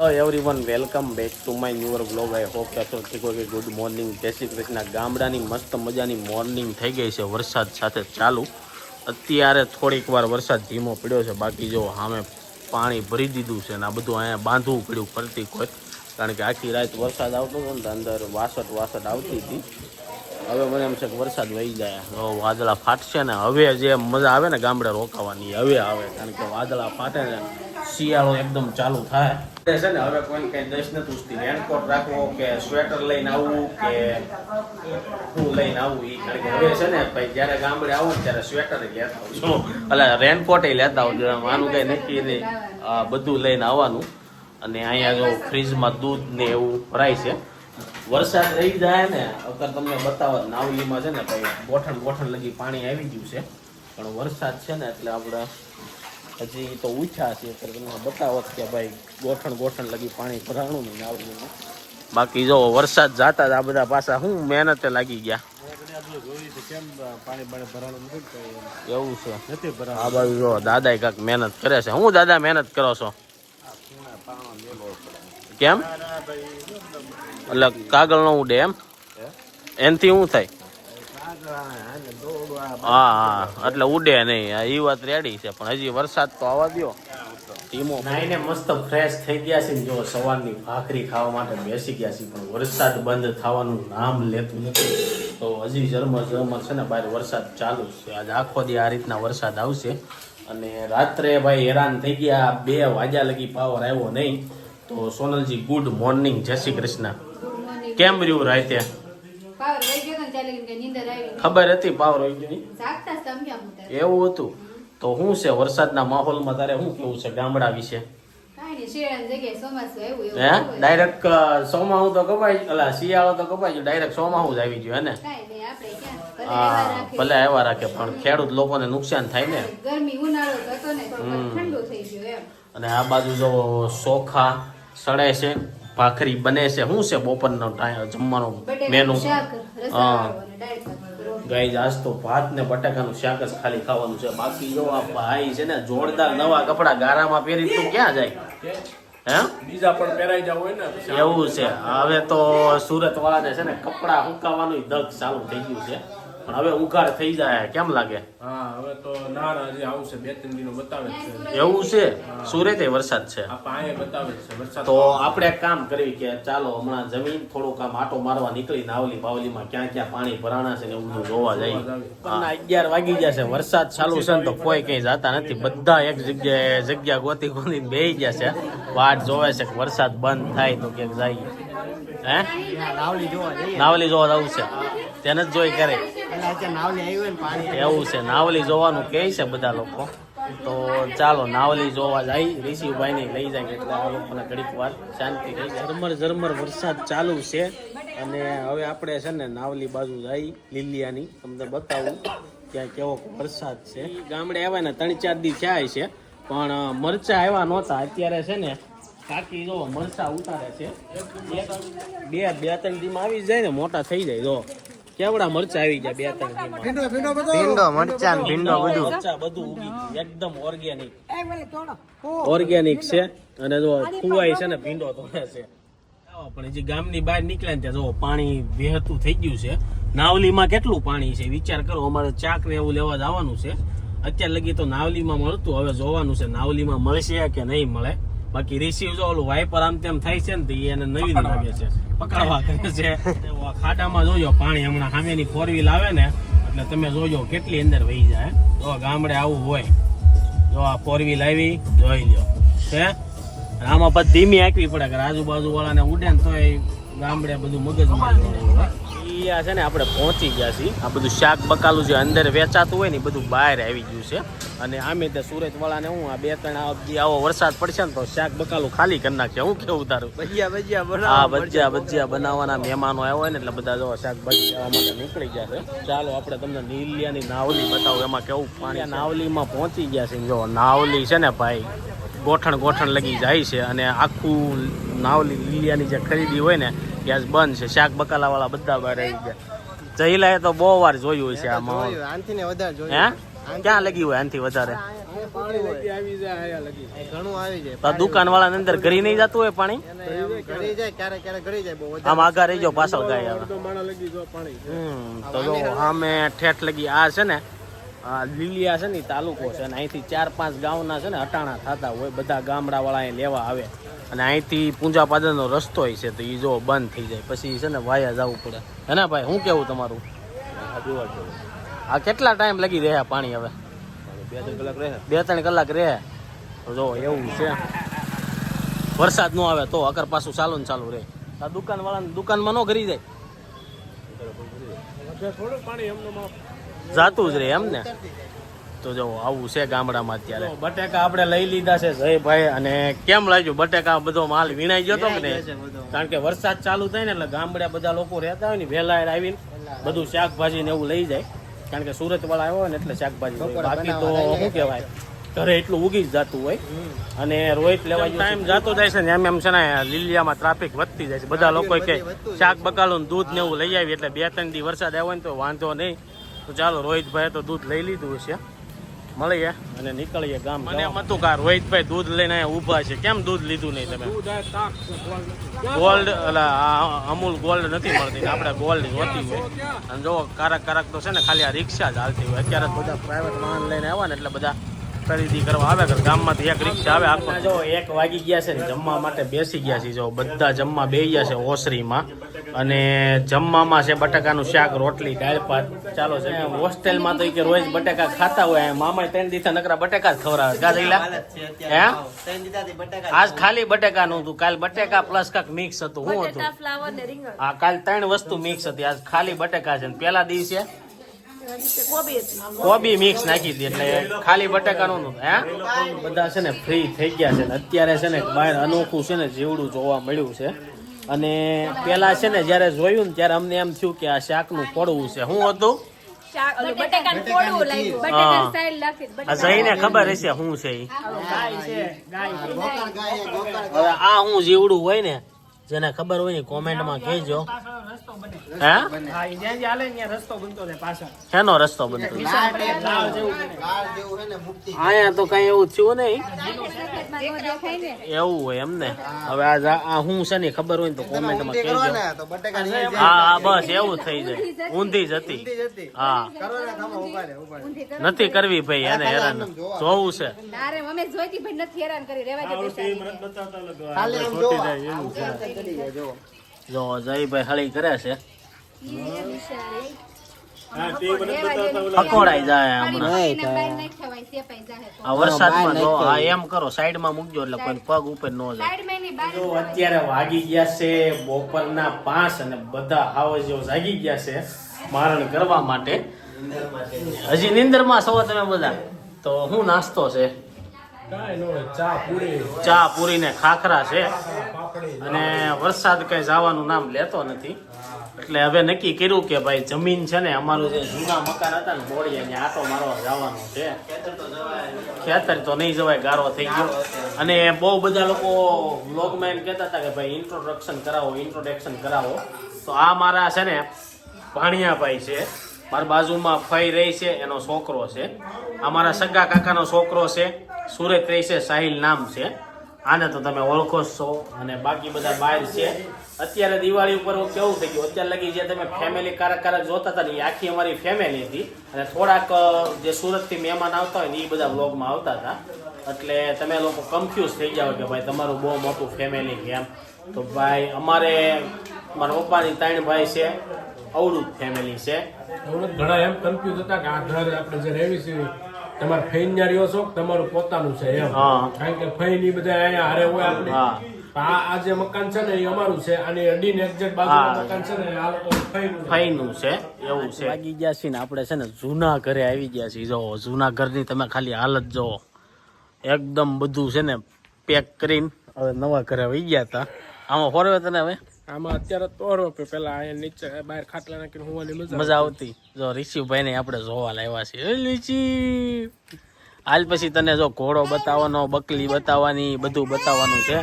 Hello everyone, welcome back to my newer blog. I hope કે ઠીક હોય. Good morning, જય શ્રી કૃષ્ણ. ગામડાની મસ્ત મજાની મોર્નિંગ થઈ ગઈ છે વરસાદ સાથે ચાલુ. અત્યારે થોડીક વાર વરસાદ ધીમો પડ્યો છે, બાકી જો સામે પાણી ભરી દીધું છે ને આ બધું અહીંયા બાંધવું પડ્યું ફરતી કોઈ, કારણ કે આખી રાત વરસાદ આવતો હતો ને અંદર વાસટ આવતી હતી. હવે મને એમ છે કે વરસાદ વહી જાય, વાદળા ફાટશે ને હવે જે મજા આવે ને ગામડે રોકાવાની હવે આવે, કારણ કે વાદળા ફાટે ને શિયાળો એકદમ ચાલુ થાય છે ને. હવે કોઈ કઈ દસ નથી પૂછતી રેનકોટ રાખવો કે સ્વેટર લઈને આવવું કે શું લઈને આવવું એ, કારણ કે હવે છે ને ભાઈ જયારે ગામડે આવો ને ત્યારે સ્વેટર લેતા આવજો, એટલે રેનકોટ લેતા આવજો. આનું કઈ નક્કી નહીં, બધું લઈને આવવાનું. અને અહીંયા જો ફ્રીજમાં દૂધ ને એવું ભરાય છે. વરસાદ રહી જાય ને અત્યારે તમને બતાવત નાવલીમાં છે ને ભાઈ ગોઠણ લગી પાણી આવી ગયું છે, પણ વરસાદ છે ને એટલે આપણે હજી તો ઉછા છે એટલે તમને બતાવત કે ભાઈ ગોઠણ લગી પાણી ભરાણું નહીં નાવલીમાં. બાકી જો વરસાદ જાતા જ આ બધા પાછા શું મહેનતે લાગી ગયા. એવું છે આ બાજુ જો દાદા કાંક મહેનત કરે છે. હું દાદા મહેનત કરો છો કેમ? એટલે કાગળ નો ઉડે એમ, એનથી શું થાય? હા એટલે ઉડે નહીં, એ વાત રેડી છે. પણ હજી વરસાદ તો આવવા દો ધીમો. નાઈને મસ્ત ફ્રેશ થઈ ગયા છે ને જો સવારની ભાખરી ખાવા માટે બેસી ગયા છે, પણ વરસાદ બંધ થવાનું નામ લેતું નથી. તો હજી ઝરમર છે ને બહાર વરસાદ ચાલુ છે. આજે આખો દી આ રીતના વરસાદ આવશે. અને રાત્રે ભાઈ હેરાન થઈ ગયા, 2 વાગ્યા લગી પાવર આવ્યો નહીં. તો સોનલજી ગુડ મોર્નિંગ, જય શ્રી કૃષ્ણ. કેમ રહ્યું રાતે? ખબર હતી પાવર હોય ગયો એવું હતું? તો શું છે વરસાદના માહોલમાં તારે શું કેવું છે ગામડા વિશે? હે ડાયરેક્ટ ચોમાસું તો કપાઈ, એટલે શિયાળો તો કપાઈ ગયો, ડાયરેક્ટ ચોમાસું જ આવી ગયું હે ને? હા ભલે આવ્યા રાખે, પણ ખેડૂત લોકોને નુકસાન થાય ને. અને આ બાજુ જો ચોખા સડે છે, ભાખરી બને છે. શું છે બપોરનો જમવાનો મેનુ? હા ગાઈઝ આજ તો ભાત ને બટાકાનું શાક જ ખાલી ખાવાનું છે. બાકી જો આ ભાઈ છે ને જોરદાર નવા કપડા ગારામાં પહેરી તું ક્યાં જાય? હે બીજા પણ પહેરાઈ જાવ હોય ને એવું છે. હવે તો સુરત વાળાને છે ને કપડા સુકાવાનું દગ ચાલુ થઈ ગયું છે, પણ હવે ઉઘાડ થઈ જાય. કેમ લાગે? હા હવે તો હજી આવશે 2-3 દિનો બતાવે છે. એવું છે? સુરતે વરસાદ છે બતાવે છે વરસાદ. તો આપણે એક કામ કરવી કે ચાલો હમણાં જમીન થોડુંક આમ આટો મારવા નીકળી નાવલી બાવલીમાં ક્યાં પાણી ભરાણા છે ને એવું બધું જોવા જાય. 11 વાગી જશે, વરસાદ ચાલુ છે ને તો કોઈ કઈ જતા નથી, બધા એક જગ્યા ગોતી બેસી ગયા છે, વાટ જોવે છે કે વરસાદ બંધ થાય તો ક્યાંક જાય. હે નાવલી જોવા જવું છે તેને જ જોઈ કરે એવું છે. નાવલી જોવાનું કહે છે બધા લોકો, તો ચાલો નાવલી જોવા જાય. ઋષિભાઈ ને લઈ જાય એટલે આ લોકોને ઘડીક વાર શાંતિ થઈ જાય. ઝરમર વરસાદ ચાલુ છે અને હવે આપણે છે ને નાવલી બાજુ જાય લીલિયાની, તમને બતાવું ત્યાં કેવો વરસાદ છે. ગામડે આવ્યા ને 3-4 દી થયા છે, પણ મરચા આવ્યા નહોતા. અત્યારે છે ને કાકી જો મરચા ઉતારે છે, 2-3 દીમાં આવી જાય ને મોટા થઈ જાય. જો કેવડા મરચા આવી ગયા 2-3 દીમાં. ભીંડો મરચા ને ભીંડો બધું ઉગી ગયું એકદમ ઓર્ગેનિક છે. અને જો કુવાઈ છે ને ભીંડો તોડે છે. પણ હજી ગામની બહાર નીકળે ને ત્યાં જો પાણી વહેતું થઈ ગયું છે. નાવલીમાં કેટલું પાણી છે વિચાર કરો. અમારે ચાક ને એવું લેવા જવાનું છે, અત્યાર લગી તો નાવલીમાં મળતું, હવે જોવાનું છે નાવલીમાં મળશે કે નહીં મળે. બાકી રિસીવ જો ઓલું વાઇપર આમ તેમ થાય છે ને તો એને નવી લાગે છે, પકડવા કરે છે. ખાડામાં જોજો પાણી, હમણાં સામેની 4 વ્હીલ આવે ને એટલે તમે જોજો કેટલી અંદર વહી જાય. જો ગામડે આવું હોય, જો આ 4 વ્હીલ આવી જોઈ લ્યો છે. આમાં પછી ધીમી આંકવી પડે કે આજુબાજુ વાળાને ઉડે ને તો ગામડે બધું મગજમાં છે ને. આપણે પહોંચી ગયા છીએ. આ બધું શાક બકાલું જે અંદર વેચાતું હોય ને બધું બહાર આવી ગયું છે. અને આમે તે સુરત વાળાને હું આ 2-3 આવો વરસાદ પડશે ને તો શાક બકાલું ખાલી કરી નાખશે. હું કેવું તારું? ભજીયા બનાવવાના મહેમાનો આવ્યા હોય ને એટલે બધા જો શાક ભજીયા માટે નીકળી ગયા છે. ચાલો આપણે તમને લીલિયાની નાવલી બતાવું એમાં કેવું પાણી. નાવલીમાં પહોંચી ગયા છે. જો નાવલી છે ને ભાઈ ગોઠણ લગી જાય છે, અને આખું નાવલી લીલિયાની જે ખરીદી હોય ને ગેસ બંધ છે. શાક બકાલા વાળા બધા બહાર આવી ગયા. જઈલાએ તો બહુ વાર જોયું છે આમાં. હે ક્યાં લગી હોય આનથી વધારે પાણી લગી આવી જાય આયા લગી ઘણું આવી જાય તો દુકાન વાળા અંદર ઘરી નહીં જતું હોય પાણી ઘડી જાય ક્યારેક ક્યારેક ઘડી જાય બહુ આમ આગા રહી જાવ પાછળ ગાય આવે તો માણા લગી જો પાણી તો જો આમે ઠેઠ લગી આ છે ને આ લીલિયા છે ને તાલુકો છે અને અહીંથી 4-5 ગામના છે ને હટાણા થતા હોય બધા ગામડા વાળા અહીં લેવા આવે અને અહીંથી પૂંજા પાદરનો રસ્તો છે તો એ જો બંધ થઈ જાય પછી છે ને વાયા જવું પડે હે ને ભાઈ શું કેવું તમારું આ કેટલા ટાઈમ લગી રહે પાણી હવે 2-3 કલાક રહે તો જો એવું છે વરસાદ ન આવે તો અગર પાછું ચાલુ ને ચાલુ રહે આ દુકાન વાળાની દુકાનમાં ન કરી જાય થોડું પાણી એમનું જાતું જ રહે એમ ને તો જો આવું છે ગામડામાં અત્યારે બટેકા આપણે લઈ લીધા છે જયભાઈ અને કેમ લાગ્યું બટેકા બધો માલ વીણાઈ ગયો તો કે નહીં કારણ કે વરસાદ ચાલુ થાય ને એટલે ગામડે બધા લોકો રહેતા હોય ને વહેલા આવીને બધું શાકભાજી ને એવું લઈ જાય કારણ કે સુરત વાળા આવ્યો હોય ને એટલે શાકભાજી બાકી તો શું કહેવાય ઘરે એટલું ઉગી જ જતું હોય અને રોહિત લેવા ટાઈમ જતો જાય છે ને એમ છે ને લીલિયામાં ટ્રાફિક વધતી જાય છે બધા લોકો કે શાક બકાલું દૂધ ને એવું લઈ આવી એટલે 2-3 દી વરસાદ આવ્યો ને તો વાંધો નહીં તો ચાલો રોહિતભાઈ તો દૂધ લઈ લીધું છે મળીએ અને નીકળીએ ગામ મને એમ હતું કે રોહિતભાઈ દૂધ લઈને અહીંયા ઊભા છે કેમ દૂધ લીધું નહીં તમે ગોલ્ડ એટલે અમૂલ ગોલ્ડ નથી મળતી આપણે ગોલ્ડ જોતી હોય અને જો કારક તો છે ને ખાલી આ રિક્ષા જ હાલતી હોય અત્યારે બધા પ્રાઇવેટ વાહન લઈને આવ્યા ને એટલે બધા ખરીદી કરવા આવે કે ગામમાંથી એક રિક્ષા આવે આખો જો 1 વાગી ગયા છે ને જમવા માટે બેસી ગયા છે જો બધા જમવા બેસી ગયા છે ઓસરીમાં અને જમવામાં છે બટાકાનું શાક રોટલી દાળ ભાત ચાલો છે હોસ્ટેલમાં તો કે રોજ બટાકા ખાતા હોય મામા 3 દિવસ નકરા બટાકા જ ખવડાવે ગાજઈલા હે આજ ખાલી બટાકાનું હતું કાલ બટાકા પ્લસ કાક મિક્સ હતું શું હતું હા કાલ 3 વસ્તુ મિક્સ હતી આજ ખાલી બટાકા છે પેલા દિવસે કોબી મિક્સ નાખી હતી એટલે ખાલી બટાકાનું હે બધા છે ને ફ્રી થઈ ગયા છે અત્યારે છે ને બહાર અનોખું છે ને જીવડું જોવા મળ્યું છે અને પેલા છે ને જયારે જોયું ને ત્યારે અમને એમ થયું કે આ શાકનું પડવું છે શું હતું જઈને ખબર હશે શું છે હવે આ હું જીવડું હોય ને જેને ખબર હોય ને કોમેન્ટમાં કહેજો હે શેનો રસ્તો બનતો અહીંયા તો કઈ એવું થયું નહીં એવું હોય એમ ને હવે આ હું છે ને ખબર હોય ને તો કોમેન્ટમાં કહેજો હા બસ એવું થઈ જાય ઊંધી જ હતી હા નથી કરવી ભાઈ એને હેરાન જોવું છે જો જયભાઈ હળી કરે છે પકોડાઈ જાય હમણાં આ વરસાદમાં જો આ એમ કરો સાઈડમાં મૂકજો એટલે કોઈ પગ ઉપર ન જાય જો અત્યારે વાગી ગયા છે બપોરના 5 અને બધા હાવજો જાગી ગયા છે મારણ કરવા માટે હજી નીંદરમાં છો તમે બધા તો શું નાસ્તો છે ચા પૂરી ને ખાખરા છે અને વરસાદ કઈ જવાનું નામ લેતો નથી એટલે હવે નક્કી કર્યું કે ભાઈ જમીન છે ને અમારું જે જૂના મકાન હતા ને મોડીએ ને આટો મારવા જવાનું છે ખેતર તો નહીં જવાય ગારો થઈ ગયો અને બહુ બધા લોકો વ્લોગમાં એમ કહેતા હતા કે ભાઈ ઇન્ટ્રોડક્શન કરાવો તો આ મારા છે ને ભાણિયાભાઈ છે મારા બાજુમાં ફઈ રહી છે એનો છોકરો છે આ મારા સગા કાકાનો છોકરો છે સુરત રહી છે સાહિલ નામ છે આને તો તમે ઓળખો છો અને બાકી બધા બહાર છે અત્યારે દિવાળી ઉપર કેવું થઈ ગયું અત્યારે લગી જે તમે ફેમિલી કારક જોતા હતા ને એ આખી અમારી ફેમિલી હતી અને થોડાક જે સુરતથી મહેમાન આવતા હોય ને એ બધા વ્લોગમાં આવતા હતા એટલે તમે લોકો કન્ફ્યુઝ થઈ જાઓ કે ભાઈ તમારું બહુ મોટું ફેમિલી કેમ તો ભાઈ અમારે મારા પપ્પાની 3 ભાઈ છે અવળું ફેમિલી છે ઘણા એમ કન્ફ્યુઝ હતા કે આ ઘર આપણે જે રહેવી છે તમારે ફઈન ના રહ્યો છો તમારું પોતાનું છે એમ કારણ કે ફઈન ઈ બધા અહીંયા હારે હોય આપણે આ જે મકાન છે ને એ અમારું છે અને અડીને એક્ઝેક્ટ બાજુનું મકાન છે ને આ લોકો ફઈનું છે એવું છે વાગી ગયા છે ને આપણે છે ને જૂના ઘરે આવી ગયા છીએ જો જૂના ઘરની તમે ખાલી હાલત જોવો એકદમ બધું છે ને પેક કરીને હવે નવા ઘરે આવી ગયા હતા આમાં ફરવે તને હવે આમાં અત્યારે તોરો પેલા અહીંયા નીચે બહાર ખાટલા નાખીને હોવાની મજા આવતી જો ઋષિભાઈ ને આપણે જોવા લાવ્યા છીએ લીચી હાલ પછી તને જો ઘોડો બતાવવાનો બકલી બતાવવાની બધું બતાવવાનું છે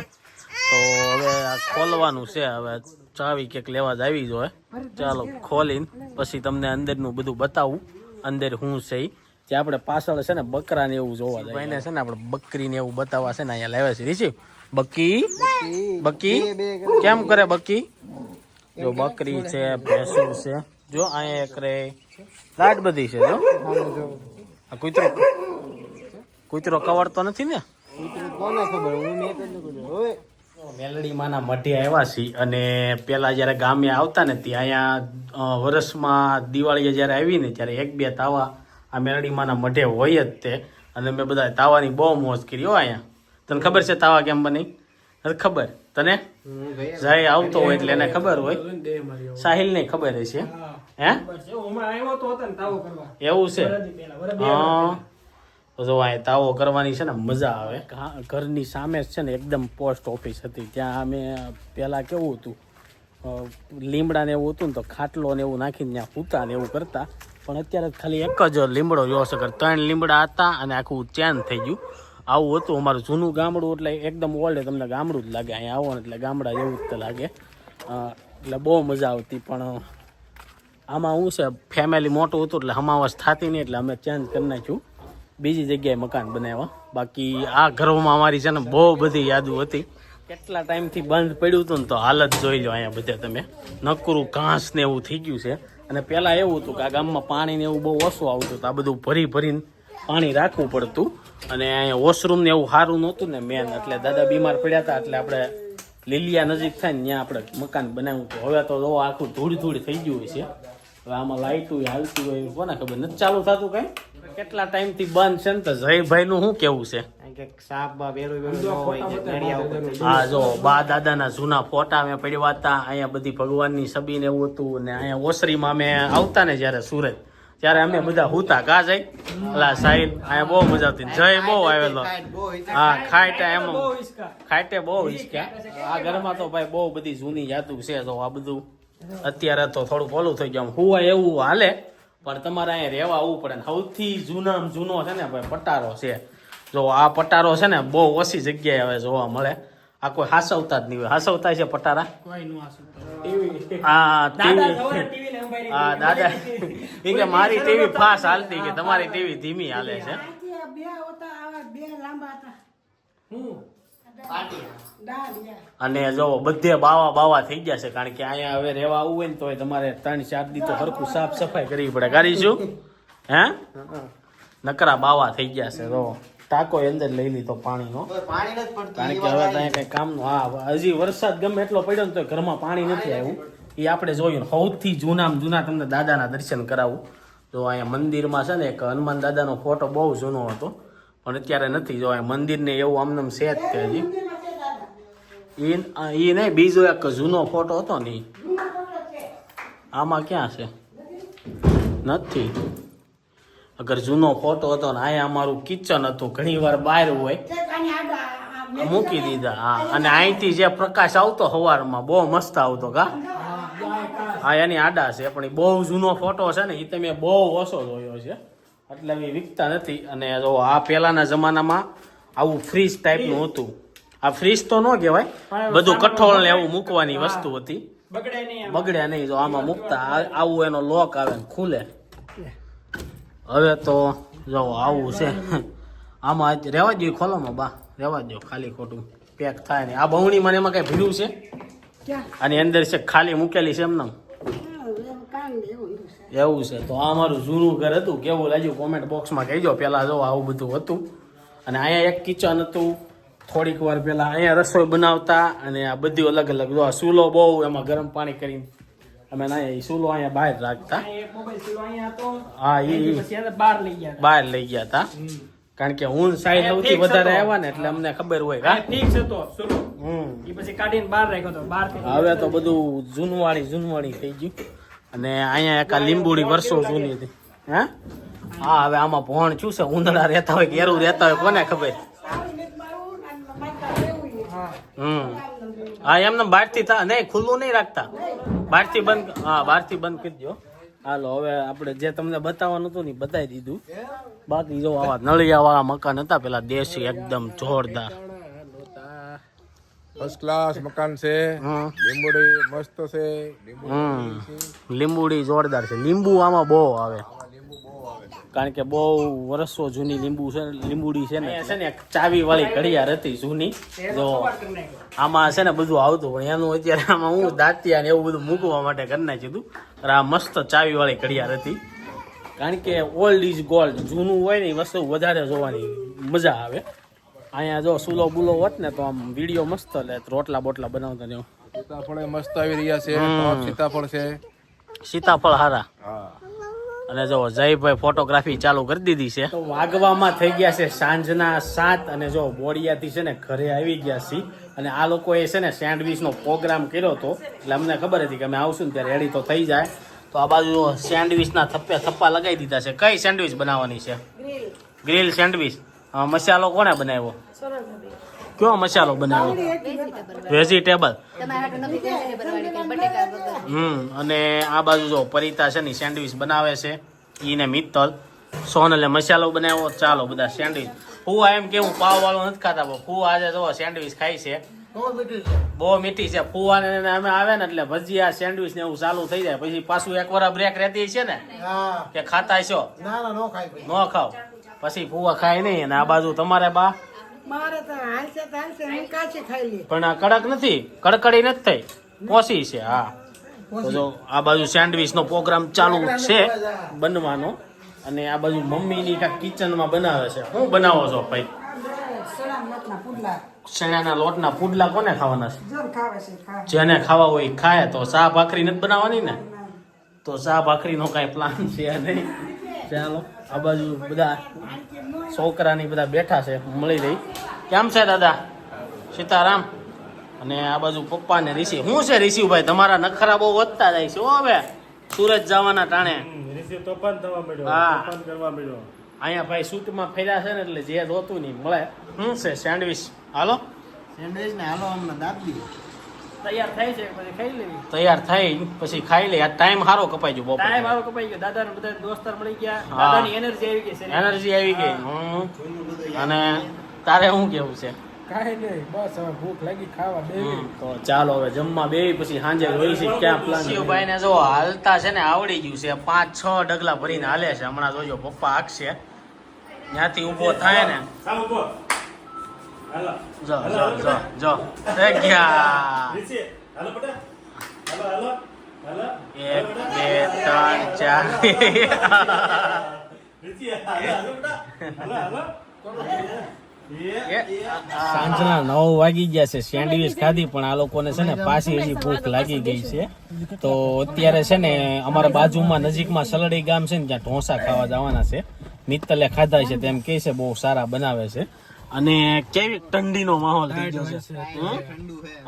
તો હવે આ ખોલવાનું છે હવે ચાવી ક્યાંક લેવા જ આવી જોઈએ ચાલો ખોલીને પછી તમને અંદરનું બધું બતાવું અંદર શું છે જે આપણે પાછળ છે ને બકરા ને એવું જોવા જાય ભાઈને છે ને આપણે બકરી ને એવું બતાવવા છે ને અહીંયા લાવ્યા છે રીસી બકી બકી કેમ કરે બકી જો બકરી છે ભેંસું છે જો અહીંયા એક રે લાટ બધી છે જો આ કૂતરો કવડતો નથી ને મેલડી માના મઢે આવ્યા છીએ અને પેલા જયારે ગામે આવતા ને ત્યાં અહીંયા વર્ષમાં દિવાળી જયારે આવી ને ત્યારે 1-2 તાવા આ મેલડી માના મઢે હોય જ તે અને મેં બધા તાવાની બહુ મોજ કરી હો અહીંયા તને ખબર છે તાવા કેમ બની નથી ખબર તને જાય આવતો હોય એટલે એને ખબર હોય સાહિલ ને ખબર છે હે એવું છે હા તો જો આ તાવો કરવાની છે ને મજા આવે ઘરની સામે જ છે ને એકદમ પોસ્ટ ઓફિસ હતી ત્યાં અમે પેલા કેવું હતું લીમડા ને એવું હતું ને તો ખાટલો ને એવું નાખીને ત્યાં પૂતા ને એવું કરતા પણ અત્યારે ખાલી એક જ લીમડો જોવો છે 3 લીમડા હતા અને આખું ચેન્જ થઈ ગયું આવું હતું અમારું જૂનું ગામડું એટલે એકદમ ઓલ્ડ તમને ગામડું જ લાગે અહીંયા આવો ને એટલે ગામડા જેવું જ લાગે એટલે બહુ મજા આવતી પણ આમાં શું છે ફેમિલી મોટું હતું એટલે હમાવસ થતી નહીં એટલે અમે ચેન્જ કરી નાખ્યું બીજી જગ્યાએ મકાન બનાવ્યા બાકી આ ઘરોમાં અમારી છે ને બહુ બધી યાદો હતી કેટલા ટાઈમથી બંધ પડ્યું હતું ને તો હાલત જોઈ લો અહીંયા બધે તમે નકરું ઘાસ ને એવું થઈ ગયું છે અને પહેલાં એવું હતું કે આ ગામમાં પાણી ને એવું બહુ ઓછું આવતું તો આ બધું ભરીને પાણી રાખવું પડતું અને અહીંયા વોશરૂમ ને એવું સારું નહોતું ને મેન એટલે દાદા બીમાર પડ્યા હતા એટલે આપણે લીલિયા નજીક થાય ને ત્યાં આપણે મકાન બનાવ્યું હતું હવે તો જો આખું ધૂળ થઈ ગયું હોય છે હવે આમાં લાઇટું હાલતી હોય કોને ખબર નથી ચાલુ થતું કઈ કેટલા ટાઈમ થી બંધ છે ને તો જયભાઈ નું શું કેવું છે હા જો બા દાદા ના જૂના ફોટા મેં પડ્યા હતા અહીંયા બધી ભગવાનની છબી ને એવું હતું ને અહીંયા ઓસરીમાં અમે આવતા ને જયારે સુરત ત્યારે અમે બધા હુતા કા જાય અલા સાહેબ અહીંયા બહુ મજા આવતી જય બહુ આવેલો હા ખાઈટે બહુ હિસક્યા આ ઘરમાં તો ભાઈ બહુ બધી જૂની યાદો છે તો આ બધું અત્યારે તો થોડું પોલું થઈ ગયું હુવાય એવું હાલે પણ તમારે અહીંયા રહેવા આવવું પડે સૌથી જૂનામાં જૂનો છે ને ભાઈ પટારો છે જો આ પટારો છે ને બહુ ઓછી જગ્યાએ હવે જોવા મળે આ કોઈ હાસવતા જ નહીં હોય હાસવતા છે પટારા હા દાદા એ કે મારી ટીવી ફાસ્ટ હાલતી કે તમારી ટીવી ધીમી હાલે છે અને જો બધે બાવા થઈ ગયા છે કારણ કે અહીંયા હવે રહેવા આવવું હોય ને તો તમારે 3-4 દી તો હરખું સાફ સફાઈ કરવી પડે કરીશું હે નકરા બાવા થઈ ગયા છે તો ટાંકો અંદર લઈ લીધો પાણીનો કારણ કે હવે ત્યાં કઈ કામનું હા હજી વરસાદ ગમે એટલો પડ્યો ને તો ઘરમાં પાણી નથી આવ્યું એ આપણે જોયું સૌથી જૂનામાં જૂના તમને દાદાના દર્શન કરાવું જો અહીંયા મંદિરમાં છે ને એક હનુમાન દાદાનો ફોટો બહુ જૂનો હતો પણ અત્યારે નથી જો અહીંયા મંદિરને એવું આમનામ છે જ તે હજી એ નહીં બીજો એક જૂનો ફોટો હતો ને આમાં ક્યાં છે નથી અગર જૂનો ફોટો હતો ને અહીંયા અમારું કિચન હતું ઘણી વાર બહાર હોય મૂકી દીધા હા અને અહીંથી જે પ્રકાશ આવતો સવારમાં બહુ મસ્ત આવતો કા હા એની આડા છે પણ એ બહુ જૂનો ફોટો છે ને એ તમે બહુ ઓછો જોયો છે એટલે એ વિકતા નથી અને જો આ પહેલાના જમાનામાં આવું ફ્રીજ ટાઈપનું હતું આ ફ્રીજ તો ન કહેવાય બધું કઠોળ ને એવું મૂકવાની વસ્તુ હતી બગડે નહીં જો આમાં મૂકતા આવું એનો લોક આવે ને ખુલે હવે તો જો આવું છે આમાં રહેવા જોઈએ ખોલોમાં બા રહેવા દો ખાલી ખોટું પેક થાય ને આ બહુણી મને એમાં કઈ ભીડું છે આની અંદર છે ખાલી મૂકેલી છે એમને એવું છે તો આ અમારું જૂનું ઘર હતું કેવું લાગ્યું કોમેન્ટ બોક્સમાં કહેજો પેલા જો આવું બધું હતું અને અહીંયા એક કિચન હતું થોડીક વાર પેલા અહીંયા રસોઈ બનાવતા અને આ બધું અલગ અલગ જો ચૂલો બહુ એમાં ગરમ પાણી કરીને અમે ના એ ચૂલો અહીંયા બહાર રાખતા હા એ બહાર લઈ ગયા હતા કારણ કે હું સાઈડ સૌથી વધારે આવ્યા ને એટલે અમને ખબર હોય હવે તો બધું જૂનવાણી થઈ ગયું અને અહીંયા એક લીંબુડી વર્ષો જૂની હતી હે હા હવે આમાં ભણ શું છે ઉંદડા રહેતા હોય કે એરું રહેતા હોય કોને ખબર હા એમને બહારથી નહીં ખુલ્લું નહીં રાખતા બહારથી બંધ હા બહારથી બંધ કરી દો હાલો હવે આપણે જે તમને બતાવવાનું હતું ને બતાવી દીધું બાકી જો આવા નળિયા વાળા મકાન હતા પેલા દેશી એકદમ જોરદાર ફર્સ્ટ ક્લાસ મકાન છે લીંબુડી મસ્ત છે લીંબુડી જોરદાર છે લીંબુ આમાં બહુ આવે કારણ કે બહુ વર્ષો જૂની લીંબુડી છે ને એક ચાવી વાળી ઘડિયાળ હતી જૂની. જો આમાં છે ને બધું આવતું પણ એનું અત્યારે આમાં હું દાંતિયા ને એવું બધું મૂકવા માટે કરી નાખ્યું હતું. આ મસ્ત ચાવી વાળી ઘડિયાળ હતી. કારણ કે ઓલ્ડ ઇઝ ગોલ્ડ, જૂનું હોય ને એ વસ્તુ વધારે જોવાની મજા આવે. અહીંયા જો સુલો બુલો હોત ને તો આમ વિડીયો મસ્ત લે, રોટલા બોટલા બનાવતા ને સીતાફળ મસ્ત આવી રહ્યા છે. ટોપ સીતાફળ છે. સીતાફળ હારા. હા. અને જો જયભાઈ ફોટોગ્રાફી ચાલુ કરી દીધી છે. તો વાગવામાં થઈ ગયા છે સાંજના 7 અને જો બોડિયાથી છે ને ઘરે આવી ગયા છીએ. અને આ લોકોએ છે ને સેન્ડવિચનો પ્રોગ્રામ કર્યો હતો એટલે અમને ખબર હતી કે અમે આવશું ને ત્યારે રેડી તો થઈ જાય. તો આ બાજુ સેન્ડવિચના થપ્પા લગાવી દીધા છે. કઈ સેન્ડવિચ બનાવવાની છે? Grill sandwich. મસાલો કોને બનાવ્યો? કયો મસાલો બનાવ્યો? વેજીટેબલ. અને આ બાજુ જો પરિતા છે ને સેન્ડવિચ બનાવે છે. ઈને મિત્તલ સોનલે મસાલો બનાવ્યો. ચાલો બધા સેન્ડવિચ. હું એમ કેવું પાવ વાળું નથી ખાતા, હું આજે જો સેન્ડવિચ ખાઈ છે. બહુ મીઠી છે. ફુવાને અમે આવે ને એટલે ભજીયા સેન્ડવિચ ને એવું ચાલુ થઈ જાય. પછી પાછું એક વાર બ્રેક રહેતી છે ને કે ખાતા છો? ન ખાવ પછી ફુવા ખાય નહીં. અને આ બાજુ તમારે બા પણ આ કડક નથી, કડકડી નથી થઈ, પોસી છે. હા તો જો આ બાજુ સેન્ડવિચ નો પ્રોગ્રામ ચાલુ છે બનવાનો. અને આ બાજુ મમ્મીની કાંઈક કિચનમાં બનાવે છે. શું બનાવો છો ભાઈ? ચણાના લોટના પુડલા કોને ખાવાના છે? જેને ખાવા હોય ખાય. તો ચા ભાખરી નથી બનાવવાની ને? તો ચા ભાખરીનો કાંઈ પ્લાન છે નહીં. ચાલો આ બાજુ બધા છોકરાની બધા બેઠા છે, મળી રહી. કેમ છે દાદા? સીતારામ. અને આ બાજુ પપ્પા ને ઋષિ. શું છે ઋષિભાઈ તમારા નખરા બહુ વધતા જાય છે? હવે સુરત જવાના ટાણે હા અહીંયા ભાઈ શૂટમાં ફર્યા છે ને એટલે જે જોતું નહીં મળે. શું છે સેન્ડવિચ? હાલો સેન્ડવિચ ને હાલો અમને દાબી તૈયાર થાય છે પછી ખાઈ લેવી. તૈયાર થઈ પછી ખાઈ લે. આ ટાઈમ સારો કપાઈ ગયો. ટાઈમ સારો કપાઈ ગયો. દાદા ને બધા દોસ્તાર મળી ગયા. દાદાની એનર્જી આવી ગઈ. એનર્જી આવી ગઈ. અને તારે શું કેવું છે? કાંઈ નહીં, બસ હવે ભૂખ લાગી ખાવા બેસી. તો ચાલો હવે જમવા બેસી પછી સાંજે જોઈ છે ક્યાં પ્લાન. શિવભાઈ ને જો હાલતા છે ને આવડી ગયું છે. 5-6 ડગલા ભરીને હાલે છે. હમણાં જોજો પપ્પા આગશે ત્યાંથી ઉભો થાય ને. જો જો જો જો ગયા. 1 2 3 સાંજના 9 વાગી ગયા છે. સેન્ડવિચ ખાધી પણ આ લોકોને છે ને પાછી હજી ભૂખ લાગી ગઈ છે. તો અત્યારે છે ને અમારા બાજુમાં નજીકમાં સલડી ગામ છે ને ત્યાં ઢોસા ખાવા જવાના છે. મિત્તલે ખાધા છે તેમ કે છે બહુ સારા બનાવે છે. અને કેવી ઠંડીનો માહોલ થઈ ગયો છે.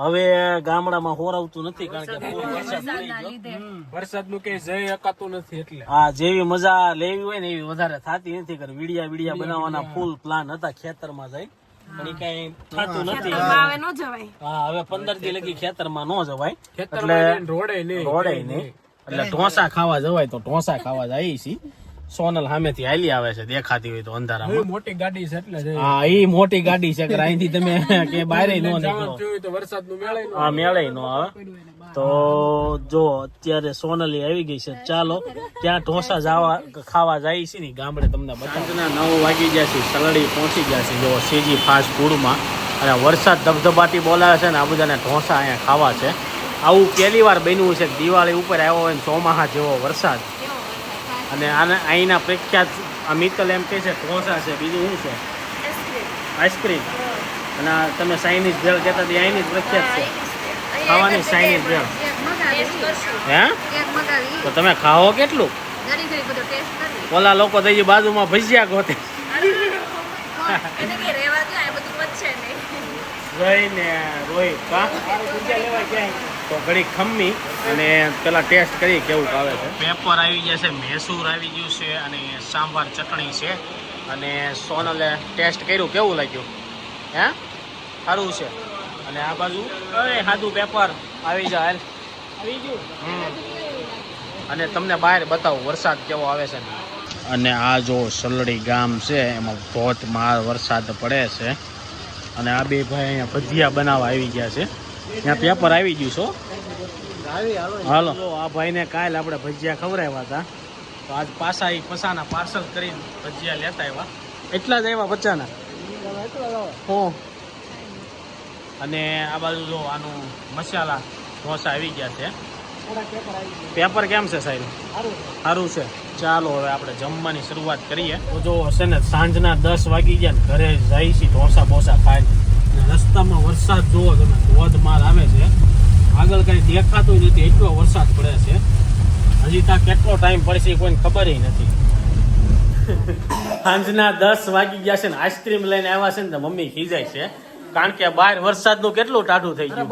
હવે ગામડામાં હોરાવતું નથી કારણ કે વરસાદનું કઈ જઈ અકાતું નથી એટલે. હા જેવી મજા લેવી હોય ને એવી વધારે થતી નથી. વિડિયા બનાવવાના ફૂલ પ્લાન હતા ખેતરમાં જાય પણ એ કઈ થતું નથી. હા હવે 15 દી લગી ખેતરમાં ન જવાય એટલે રોડે નહીં. એટલે ઢોસા ખાવા જવાય તો ઢોસા ખાવા જાય છે. સોનલ સામેથી હાલી આવે છે દેખાતી હોય તો અંધારામાં. મોટી ગાડી છે એટલે. હા એ મોટી ગાડી છે કે અહીંથી તમે કે બહાર ન નીકળો તો વરસાદનું મેળે હા મેળે નો આવે. તો જો અત્યારે સોનલી આવી ગઈ છે. ચાલો ત્યાં ઢોસા ખાવા જાય છે ને ગામડે તમને બતાવના. 9 વાગી ગયા છે. સલડી પહોંચી ગયા છે જો સીજી ફાસ્ટ ફૂડમાં. અને વરસાદ ધબધબાટી બોલાવે છે ને આ બધાને ઢોસા અહીંયા ખાવા છે. આવું પહેલી વાર બન્યું છે. દિવાળી ઉપર આવ્યો હોય ને ચોમાહા જેવો વરસાદ. અને આને અહીંના પ્રખ્યાત મિત્તલ એમ કે છે ઢોસા છે. બીજું શું છે? આઈસ્ક્રીમ. અને તમે ચાઇનીઝ ભેળ કહેતા હતી અહીંની જ પ્રખ્યાત છે ખાવાની ચાઇનીઝ ભેળ. હે તો તમે ખાઓ કેટલું? ઓલા લોકો થઈ બાજુમાં ભજીયા ગોતે જોઈને રોહિત તો ઘડી ખમ્મી અને પેલા ટેસ્ટ કરી કેવું આવે છે. પેપર આવી ગયા છે, મૈસૂર આવી ગયું છે અને સાંભાર ચટણી છે. અને સોનલે ટેસ્ટ કર્યું કેવું લાગ્યું? હે સારું છે. અને આ બાજુ સાદું પેપર આવી જાય આવી ગયું. અને તમને બહાર બતાવું વરસાદ કેવો આવે છે. અને આ જો સલડી ગામ છે એમાં ધોધમાર વરસાદ પડે છે. અને આ બે ભાઈ અહીંયા ભજીયા બનાવવા આવી ગયા છે. ત્યાં પેપર આવી ગયું છો. હાલો આ ભાઈને કાલે આપણે ભજીયા ખવડાવ્યા હતા તો આજ પાછા એ પસાના પાર્સલ કરીને ભજીયા લેતા આવ્યા. એટલા જ આવ્યા પચાના. હું અને આ બાજુ જો આનું મસાલા ઢોસા આવી ગયા છે. પેપર કેમ છે સાહેબ? સારું છે. ચાલો હવે આપણે જમવાની શરૂઆત કરીએ. તો જો હશે ને સાંજના 10 વાગી ગયા ને ઘરે જાય છે ઢોસા બોસા ખાઈ. રસ્તામાં વરસાદ જોવો તમે, ધોધમાર આવે છે. આગળ કઈ દેખાતું નથી, એટલો વરસાદ પડે છે. હજી ત્યાં કેટલો ટાઈમ પડશે કોઈને ખબર નથી. સાંજના 10 વાગી ગયા છે ને આઈસ્ક્રીમ લઈને આવ્યા છે ને તો મમ્મી ખીજાય છે. કારણ કે બહાર વરસાદનું કેટલું ટાઢું થઈ ગયું,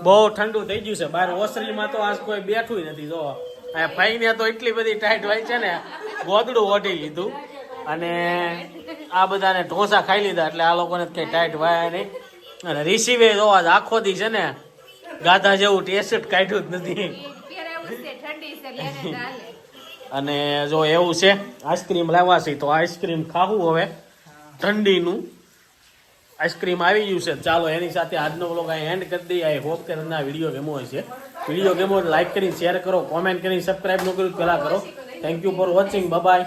બહુ ઠંડુ થઈ ગયું છે બહાર. ઓસરીમાં તો આજ કોઈ બેઠું નથી. જો ભાઈને તો એટલી બધી ટાઈટ હોય છે ને, ગોદડું ઓઢી લીધું. અને આ બધાને ઢોસા ખાઈ લીધા એટલે આ લોકોને કઈ ટાઈટ વાયા નહીં. અને રિસીવે જો આજ આખો દી છે ને ગાધા જેવું ટેસ્ટ કાઢ્યું જ નથી. અને જો એવું છે આઈસ્ક્રીમ લાવવા છે તો આઈસ્ક્રીમ ખાવું હવે ઠંડીનું. આઈસ્ક્રીમ આવી ગયું છે. ચાલો એની સાથે આજનો વ્લોગ અહીં એન્ડ કરી દઈએ. આઈ હોપ કે તમને આ વિડીયો ગમ્યો હોય છે. વિડીયો ગમ્યો લાઈક કરીને શેર કરો, કોમેન્ટ કરીને સબસ્ક્રાઈબ ન કર્યું પહેલાં કરો. Thank you for watching. By.